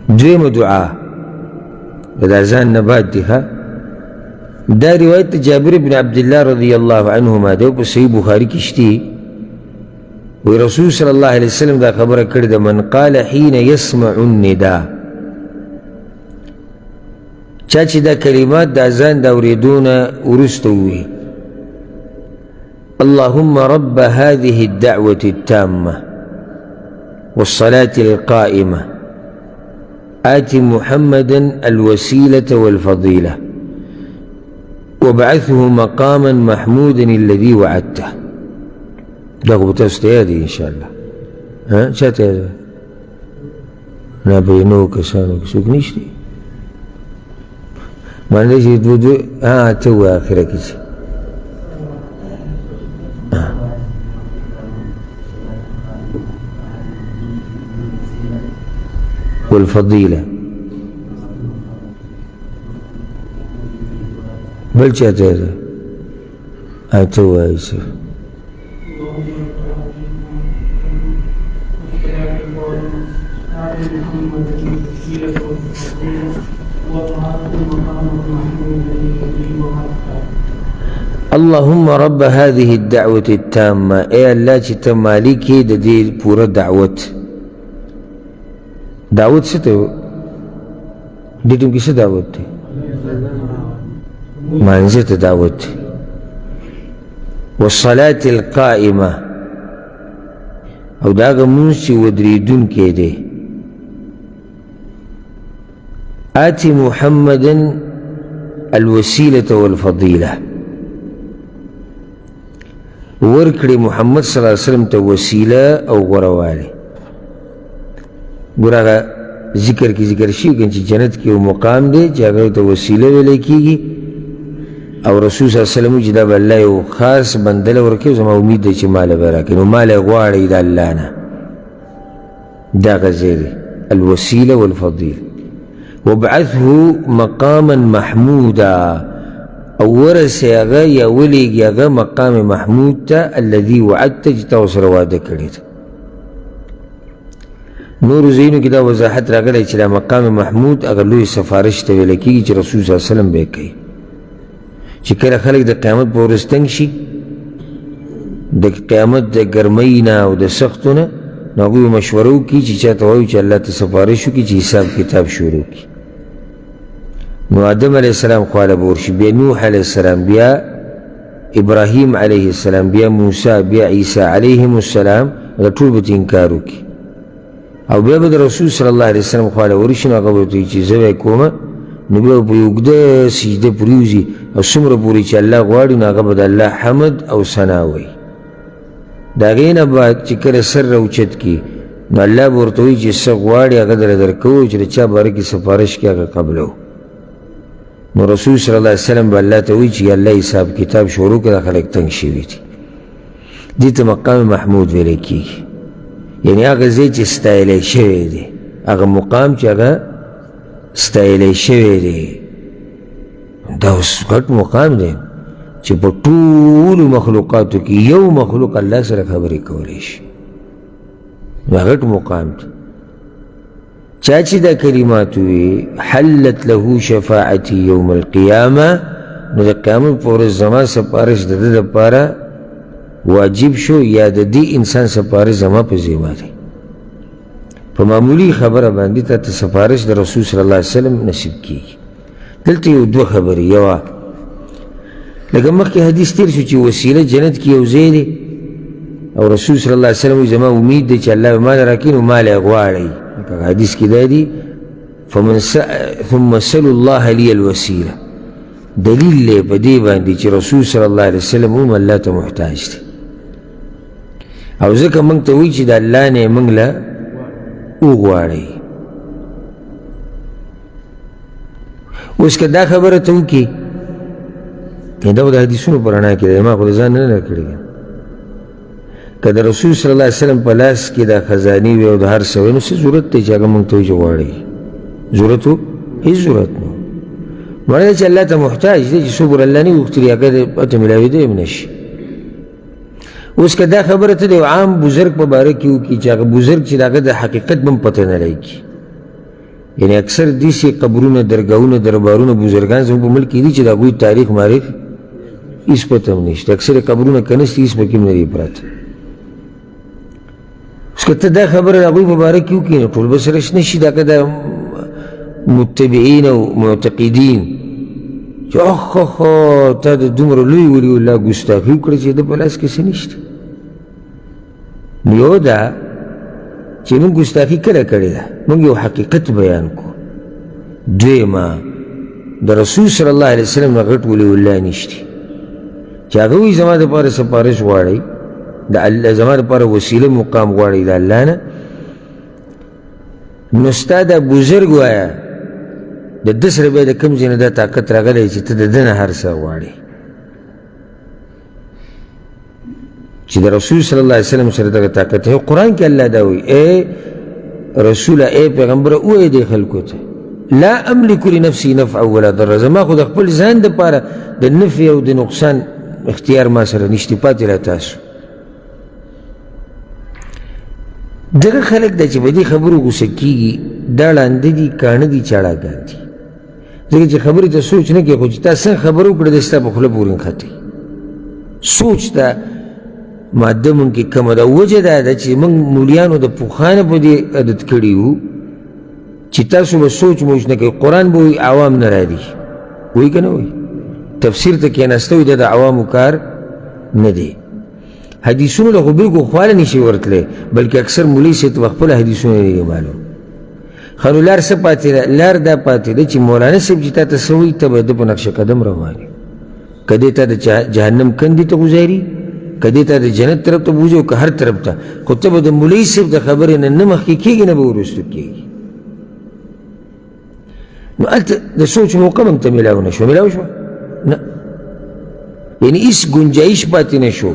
دویم دعا دا ځان نه بعد دی ښه. دا روایت جابر بن عبدالله رضی اللہ عنہما دی په صحیح بخاری کې شته. وی رسول صلی اللہ علیہ وسلم دا خبره کړې ده من قال حين يسمع النداء چا چې دا کلمات د اذان د اورېدونه وروسته ووایي اللهم رب هذه الدعوة التامة والصلاة القائمة آت محمدا الوسيلة والفضيلة وابعثه مقاما محمودا الذي وعدته. دا خو به تاسو ته یاد ان شاء الله. چا ته یاد؟ نابینو کسانو کې څوک نشته؟ مانده چې دوه ته ووایه اخره کې چې والفضيلة بل چاہتے ہیں آتا ہوا ایسا اللهم رب هذه الدعوة التامة اے اللہ چی تمالیکی دا دیر پورا دعوت دعوت سے تو ڈیٹم کسے دعوت تھی مانزت دعوت تھی والصلاة القائمة او داغا منسی ودریدون کے دے آتی محمدا الوسيلة والفضيلة ورکڑی محمد صلی اللہ علیہ وسلم تا وسیلہ او غروالی گراغا ذکر کی ذکر شیو کنچی جنت کی وہ مقام دے جاگر تو وسیلہ ویلے کی گی او رسول صلی اللہ علیہ وسلم جدا با اللہ یو خاص بندل ورکیو زما امید دے چی مال براکی نو مال غواری دا اللہ نا دا غزیر الوسیلہ والفضیل وابعثه مقاما محمودا او ورسی اغا یا ولیگ یا اغا مقام محمود تا الذي وعدت جتا وسر وعده کردی تا نور زینو کی دا وضاحت راگل ہے چلا مقام محمود اگر لوی سفارش تاویل کی چی رسول صلی اللہ علیہ وسلم بے کئی چی کل خلق دا قیامت پورستنگ شی دا قیامت دا گرمینا و دا سختونا ناگوی مشورو کی چی چاہتا ہوئی چی اللہ تا سفارشو کی چی حساب کتاب شروع کی نو آدم علیہ السلام خوالا بورشی بیا نوح علیہ السلام بیا ابراہیم علیہ السلام بیا موسیٰ بیا عیسیٰ علیہم السلام دا طول بت انکارو کی او بیا با دا رسول صلی اللہ علیہ وسلم خوالا ورشن آقا بایتوی چی زوی کوما نو بیا با یوگده سجده پریوزی او سمر پوری چی اللہ غواری نو آقا با دا اللہ حمد او سناوی دا غین بعد چی کل سر روچت کی نو اللہ بورتوی چی سا غواری آقا در کوئی چی چا بارکی سفارش کی آقا قبلو نو رسول صلی اللہ علیہ وسلم با اللہ تاوی چی اللہ حساب کتاب شروع کدا خلق تنگ شوی تھی دیتا مقام محمود ویلے کی یعنی آگا زی چی ستایلے شوی دی آگا مقام چی آگا ستایلے شوی دی دا اس گھٹ مقام دی چی پا طول مخلوقاتو کی یو مخلوق اللہ سر خبری کولیش دا گھٹ مقام دی چاچی دا کلماتوی حلت له شفاعتی یوم القیامة نو دا قیامت پور الزمان سپارش دا دا پارا واجب شو یا دا دی انسان سپارش زمان پا زیما دی پا معمولی خبر باندی تا سپارش دا رسول صلی اللہ علیہ وسلم نصیب کی دلتا یو دو خبری یوا لیکن مخی حدیث تیر شو چی وسیلہ جنت کی یو زیدی او رسول صلی اللہ علیہ وسلم زمان امید دی چی اللہ مال راکین و مال اغواری حدیث کی دادی ثم سلو اللہ لی الوسیلہ دلیل لے پا دی باندی چی رسول صلی اللہ علیہ وسلم اللہ تا محتاج دی او ذکر منگ تاوی چی دا اللہ نے منگ لا اغواری اس کا دا خبر تاو کی دا دا حدیثونو پرانا کی دا ما خود ازان نہ کردی کہ دا رسول صلی اللہ علیہ وسلم پلاس کی دا خزانی وی او دا ہر سوی نو سی ضرورت تی چاگا منگتوی جواری ضرورت ہو؟ ہی ضرورت نو مانا چا اللہ تا محتاج دے جی صبر اللہ نی اختری آقا دے پتا ملاوی دے منش اس کا دا خبرت دے عام بزرگ پا بارکیو کی چاگا بزرگ چی دا آقا دا حقیقت بم پتا نلائی کی یعنی اکثر دیسی قبرونه درگاهونه دربارونه بزرگان زموږ په ملک کې دي چې د هغوی تاریخ ماریخ هېڅ پته هم نشته اکثر قبرونه که نشته هېڅ پکې هم نه دي پراته اوس که ته دا خبره د هغوی په باره کې وکړې نو ټول به سره شنه شي دا که د متبعین او معتقدین چې اخ تا د دومره لوی ولي الله ګستاخي وکړه چې د په لاس کې څه نشته یو دا چې موږ ګستاخي کله کړې ده موږ یو حقیقت بیان کو دویمه د رسول صلی الله علیه وسلم نه غټ ولي الله نشته چې هغه وایي زما دپاره سپارش غواړئ زما دپاره وسیله مقام غواړئ د الله نه نو ستا دا بزرګ وایه د ده سره بیا د کوم ځای نه دا طاقت راغلی چې ته د ده نه هر څه غواړې چې د رسول صلی الله علیه وسلم سره دغه طاقت دی قرآن کې الله دا وایي ای رسوله ای پیغمبره ووایې دې خلکو ته لا املک لنفسي نفعا ولا ضرا زما خو د خپل ځان دپاره د نفع او د نقصان اختیار ما سره نشته پاتې را تاسو دغه خلک دا چې په دې خبرو غوسه کېږي دا ړانده دي کاڼه دي چاړاګان دي ځکه چې خبرې ته سوچ نه کوي خو چې تا څنګه خبره وکړه دی ستا په خوله پورې نښتې سوچ ته ماده مونږ کې کمه ده وجه دا ده چې مونږ مولیانو د پخوانه په دې عادت کړي وو چې تاسو به سوچ موچ نه کوئ قرآن به وایي عوام نه راځي وایي که نه وایي تفسیر ته کېناسته وایي دا د عوامو کار نه دی حدیثونو له خو بالکل خواله نشي ورتلی بلکې اکثر مولوي صاحب ته خپله حدیثونه نه دي معلوم ښه نو لار څه پاتې ده لار دا پاتې ده چې مولانا صاحب چې تا ته څه وایي ته به د په نقش قدم روان یې که دې ته د جهنم کندې ته ګزاري که دې ته د جنت طرف ته بوځي او که هر طرف ته خو ته به د مولوي صاحب د خبرې نه مخکې کېږي نه به وروستو کېږي نو هلته د سوچ موقع هم ته میلاو نه شوه میلاو شوه نه یعنې هېڅ ګنجایش پاتې نه شو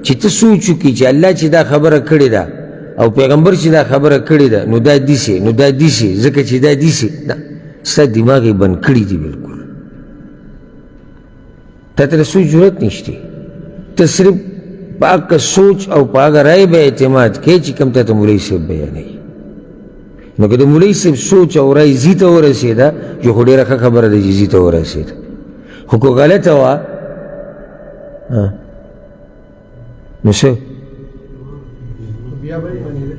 چې ته سوچ وکړي چې الله چې دا خبره کړې ده او پیغمبر چې دا خبره کړې ده نو دا دیسې نو دا دیسې ځکه چې دا دیسې نه ستا دماغ یې بند کړي دي بلکل تا ته د سوچ ضرورت نشته ته صرف په هغه سوچ او په هغه رایې به اعتماد کوې چې کوم تا ته مولوي صاحب بیانوي نو که د مولوي صاحب سوچ او رایې زی ته ورسېده چې خو ډېره ښه خبره ده چې زی ته ورسېده خو که غلطه وه نو څه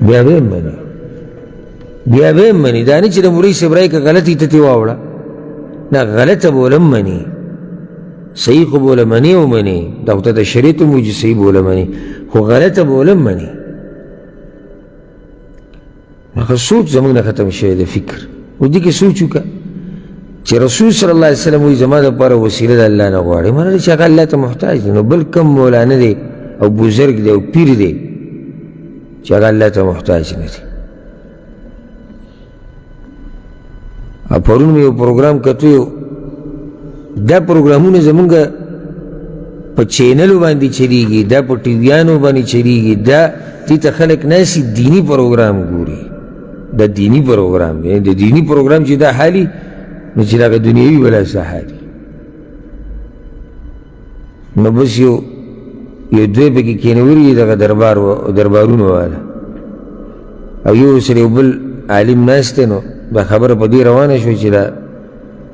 بیا به یې مني بیا به یې مني دا نه چې د مولوي صاحب رایې که غلطي ته ترې واوړه نه غلطه به ولم مني صحیح خو به وله مني او مني دا خو ته د شریعت هم وایي چې صحیح به وله مني خو غلطه به ولم مني هغه سوچ زموږ نه ختم شوی دی فکر اوس دې کې سوچ وکړه چې رسول صلی الله علیه وسلم وایي زما دپاره وسیله د الله نه غواړي معنی چې هغه الله ته محتاج دی نو بل کم مولانا دی او بزرګ دی او پیر دی چې هغه الله ته محتاج نه دی پرون مې یو پروګرام کتو دا پروګرامونه زمونږ په چینلو باندې چلیږي دا په ټیویانو باندې چلیږي دا دې ته خلک ناسي دیني پروګرام ګوري دا دیني پروګرام دی د دیني پروګرام چې دا حالي نو چې هغه دنیوي ولا څه حالي نو بس یو دوی پکې کېنوري دغه دربارونو والا او یو سره یو بل عالم ناست دی نو دا خبره په دې روانه شوه چې دا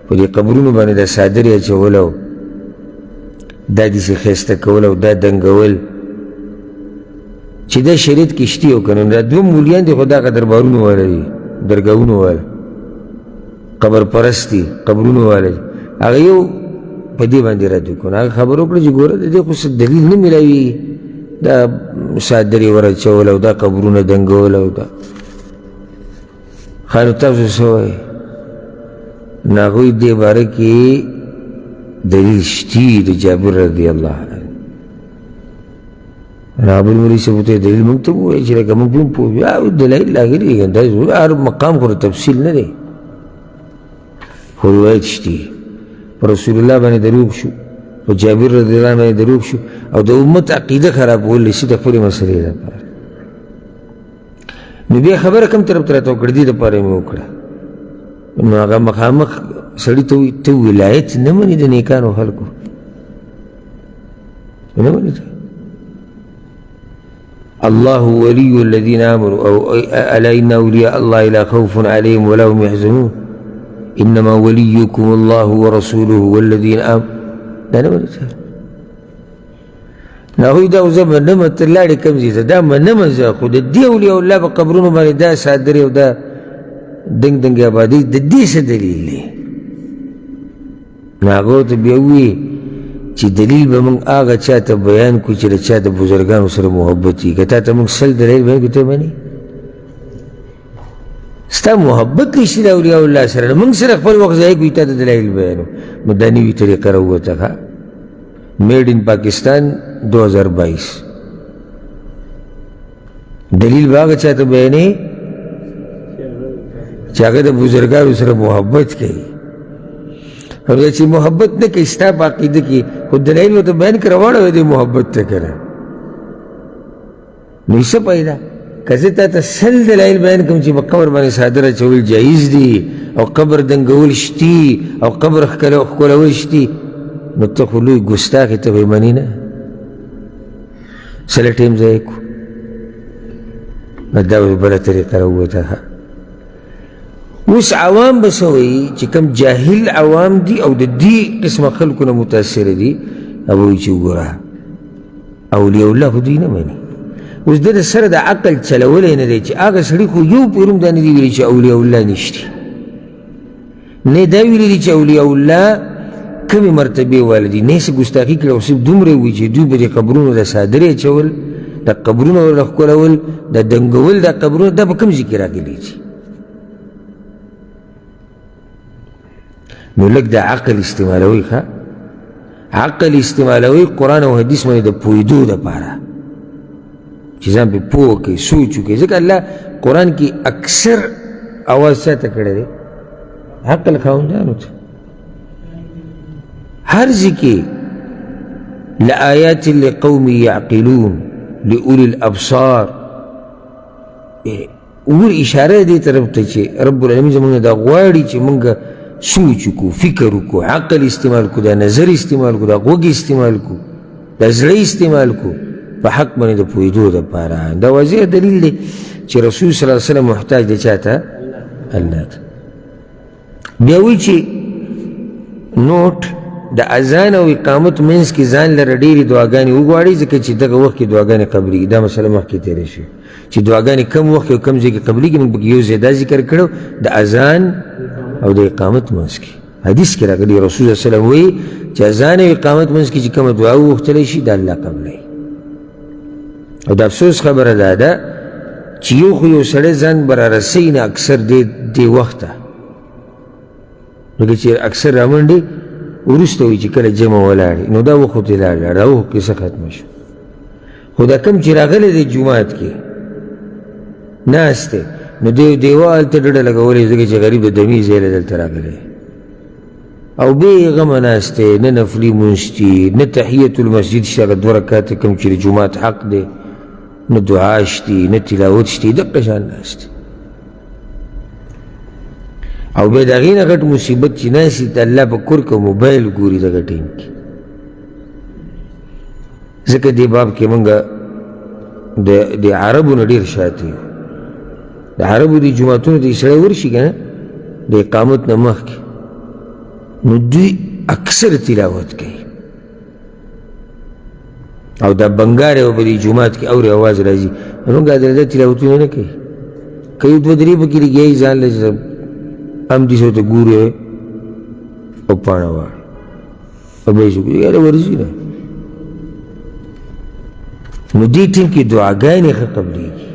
په دې قبرونو باندې د څادر یې اچول او دا داسې ښایسته کول او دا دنګول چې دا شریعت کې شتي او که نه دا دوه مولیان دي خو دغه دربارونو والا دي درګاهونو والا قبر پرست دي قبرونو والا دي هغه یو په دې باندې رد وکړو هغه خبر وکړه چې ګوره د دې خو څه دلیل نه میلاوي دا څادر یې ور اچول او دا قبرونه دنګول او دا ښه نو تاسو څه وایئ نو هغوی دې باره کې دلیل شتي د جابر رضی الله عنه بل مولوي صاحب ته دلیل موږ ته ووایي چې لکه موږ هم پوه یو دلایل راغلي دي دا هر مقام خو تفصیل نه دی خو روایت شتي په رسول الله باندې دروغ شو په جابر رضی الله عنه باندې دروغ شو او د امت عقیده خرابول شي د خپلې مسلې لپاره نو بیا خبره کوم طرف ته راته وکړه دې دپاره مې وکړه نو هغه مخامخ سړي ته وایي ته ولایت نه منې د نیکانو خلکو نه منې ته الله ولي الذين آمنوا أو ألا إن أولياء الله لا خوف عليهم ولا هم يحزنون إنما وليكم الله ورسوله والذين آمنوا. دا نه ولې هغوی دا اوس منمه تر لاړې کم ځای ته دا منمه زه خو د دې اولیاء الله په قبرونو باندې دا صادرې او دا دنګ دنګې ابادۍ د دې څه دلیل دی؟ نو هغه ورته بیا ووایي چې دلیل به موږ هغه چا ته بیان کړو چې د چا د بزرګانو سره محبت وي. که تا ته موږ 100 دلیل بیان کړو ته یې منې؟ ستا محبت نشته د اولیاء الله سره، موږ سره خپل وخت ضایع کړو تا ته دلایل بیانو. نو دا نوي طریقه راووته ښه میډ ان پاکستان 2022 دلیل به هغه چا ته بیانې چې هغه د بزرګانو سره محبت کوي. او چې محبت نه کوي ستا په عقیده کې خو دلایل ورته بیان کړه واړوه دې محبت ته که نه نو څه پیدا که زه تا ته 100 دلایل بیان کړم چې په قبر باندې څادر اچول جایز دي او قبر دنګول شتي او قبر ښکلول شتي نو ته خو لوی ګستاخ یې ته به یې منې نه سله ټیم ضایع کړو. نو دا بله طریقه راووته. اوس عوام به څه وایي چې کوم جاهل عوام دي او د دې قسمه خلکو نه متاثره دي هغه وایي چې وګوره اولیاء الله خو دوی نه مني. اوس ده د سره د عقل چلولی نه دی چې هغه سړي خو یو پورې هم دا نه دي ویلي چې اولیاء الله نشته، نه دا ویلي دي چې اولیاء الله کمې مرتبې والا دي، نه یې څه ګستاخي کړې او صرف دومره وي چې دوی به د قبرونو د صادرې اچول، د قبرونه ورله ښکلول، د دنګول د قبرونه دا په کوم ځای کې راغلي دي؟ نو لږ د عقل استعمالوي ښه عقل استعمالوي قرآن او حدیث باندې د پوهېدو دپاره چې ځان پرې پوه کړئ سوچ وکړئ. ځکه الله قرآن کې اکثر اواز چا ته کړی دی؟ عقل خاوندانو ته. هر ځای کې لآیات لقوم یعقلون لأولی الابصار ور اشاره دې طرف ته چې رب العالمین زموږ دا غواړي چې موږ سوچ وکړو، فکر وکړو، عقل استعمال کړو، دا نظر استعمال کړو، دا غوږ استعمال کړو، دا زړه استعمال کړو په حق باندې د پوهېدو دپاره. دا واضح دلیل دی چې رسول صلی الله علیه وسلم محتاج دی چا ته؟ الله ته. بیا وایي چې نوټ د اذان او اقامت منځ کې ځان لره ډېرې دعاګانې وغواړي ځکه چې دغه وخت کې دعاګانې قبلېږي. دا مسله مخکې تېره شوې چې دعاګانې کم وخت کې او کم ځای کې قبلېږي. موږ پکې یو ځای دا ذکر کړو د اذان او د اقامت منځ کې حدیث کې راغلي رسول صلی الله علیه وسلم وایي چې اذان او اقامت منځ کې چې کومه دعا وغوښتلی شي د الله قبلوي. او د افسوس خبره دا ده چې یو خو یو سړی ځان به رارسوي نه اکثر دې وخت ته لکه چې اکثر رامنډي وروسته وي چې کله جمع ولاړې نو دا وخت ورته لاړ دا وخت کیسه ختمه شوه. خو دا کوم چې راغلی دی جومات کې ناست دی نو دیوال ته ډډه لګولې ځکه چې غریب د دمي ځای له دلته راغلی او بېغمه ناست دی، نه نفلي مونځ دي، نه تحیة المسجد شته هغه 2 رکعته کوم چې د جومات حق دی، نه دعا شتي، نه تلاوت شتي، دقه شان ناست دی. او بیا د هغې نه غټ مصیبت چې ناست د الله په کور کې موبایل ګوري دغه ټیم کې. ځکه دې باب کې موږ د عربو نه ډېر شاته یو. د عربو د جوماتونو ته سړی ورشي که نه د اقامت نه مخکې نو دوی اکثر تلاوت کوي او دا بنګارې او به د جومات کې اورې اواز راځي نو موږ دا تلاوتونه نه کوي. که یو 2-3 پکې لګیایي ځان له هم دې ورته ګورې او پاڼه واړي او به یې شو یاره ورځي نه نو دې ټیم کې دعاګانې ښه قبلېږي.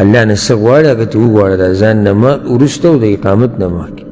الله نه څه غواړي هغه ته وغواړه د اذان نه وروسته او د اقامت نه مخکې.